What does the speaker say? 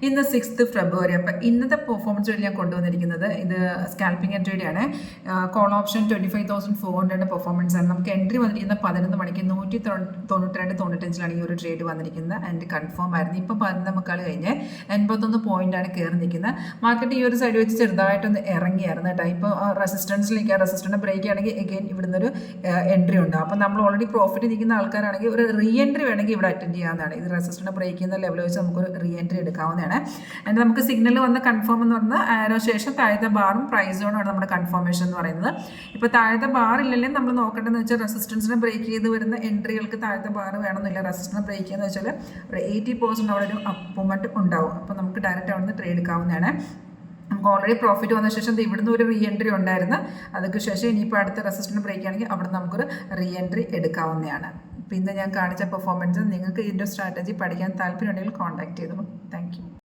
ഇന്ന് 6th February. അപ്പോൾ ഇന്നത്തെ പെർഫോമൻസ് വഴി ഞാൻ കൊണ്ടുവന്നിരിക്കുന്നത് ഇത് സ്കാൽപ്പിംഗ് എൻട്രിയുടെയാണ്. കോൾ ഓപ്ഷൻ 25,400 പെർഫോമൻസ് ആണ്. നമുക്ക് എൻട്രി വന്നിരിക്കുന്ന 11 മണിക്ക് 192.95 ഈ ഒരു ട്രേഡ് വന്നിരിക്കുന്നത്. ആൻഡ് കൺഫേം ആയിരുന്നു. ഇപ്പം 11:15 കഴിഞ്ഞ് 81 പോയിന്റാണ് കയറി നിൽക്കുന്നത്. മാർക്കറ്റ് ഈ ഒരു സൈഡ് വെച്ച് ചെറുതായിട്ടൊന്ന് ഇറങ്ങിയായിരുന്നു കേട്ടോ. ഇപ്പോൾ റെസിസ്റ്റൻസിലേക്ക് റെസിസ്റ്റൻറ്റ് ബ്രേക്ക് ആണെങ്കിൽ എഗെയിൻ ഇവിടുന്ന് ഒരു എൻട്രി ഉണ്ടാകും. അപ്പോൾ നമ്മൾ ഓൾറെഡി പ്രോഫിറ്റ് നിൽക്കുന്ന ആൾക്കാരാണെങ്കിൽ ഒരു റീ എൻട്രി വേണമെങ്കിൽ ഇവിടെ അറ്റൻഡ് ചെയ്യാവുന്നതാണ്. ഇത് റെസിസ്റ്റൻറ്റ് ബ്രേക്ക് ചെയ്യുന്ന ലെവൽ വെച്ച് നമുക്കൊരു റീ എൻട്രി എടുക്കാവുന്നതാണ്. ആൻഡ് നമുക്ക് സിഗ്നൽ വന്ന് കൺഫേം എന്ന് പറഞ്ഞാൽ ആരോ ശേഷം താഴത്തെ ബാറും പ്രൈസ് സോണുമാണ് നമ്മുടെ കൺഫർമേഷൻ എന്ന് പറയുന്നത്. ഇപ്പോൾ താഴത്തെ ബാർ ഇല്ലെങ്കിൽ നമ്മൾ നോക്കേണ്ടതെന്ന് വെച്ചാൽ റെസിസ്റ്റൻസിനെ ബ്രേക്ക് ചെയ്ത് വരുന്ന എൻട്രികൾക്ക് താഴത്തെ ബാർ വേണമെന്നില്ല. റെസിസ്റ്റൻസിനെ ബ്രേക്ക് ചെയ്യുന്നത് വെച്ചാൽ ഒരു 80% അവിടെ ഒരു അപ്മൂവ്മെൻറ്റ് ഉണ്ടാവും. അപ്പോൾ നമുക്ക് ഡയറക്റ്റ് അവിടെ നിന്ന് ട്രേഡ് എടുക്കാവുന്നതാണ്. നമുക്ക് ഓൾറെഡി പ്രോഫിറ്റ് വന്ന ശേഷം ഇവിടുന്ന് ഒരു റീ എൻട്രി ഉണ്ടായിരുന്നു. അതിന് ശേഷം ഇനിയിപ്പോൾ അടുത്ത റെസിസ്റ്റൻറ്റ് ബ്രേക്ക് ആണെങ്കിൽ അവിടെ നമുക്കൊരു റീ എൻട്രി എടുക്കാവുന്നതാണ്. പിന്നെ ഞാൻ കാണിച്ച പെർഫോമൻസ് നിങ്ങൾക്ക് ഇതിൻ്റെ സ്ട്രാറ്റജി പഠിക്കാൻ താല്പര്യമുണ്ടെങ്കിൽ കോൺടാക്ട് ചെയ്തോളൂ. Thank you.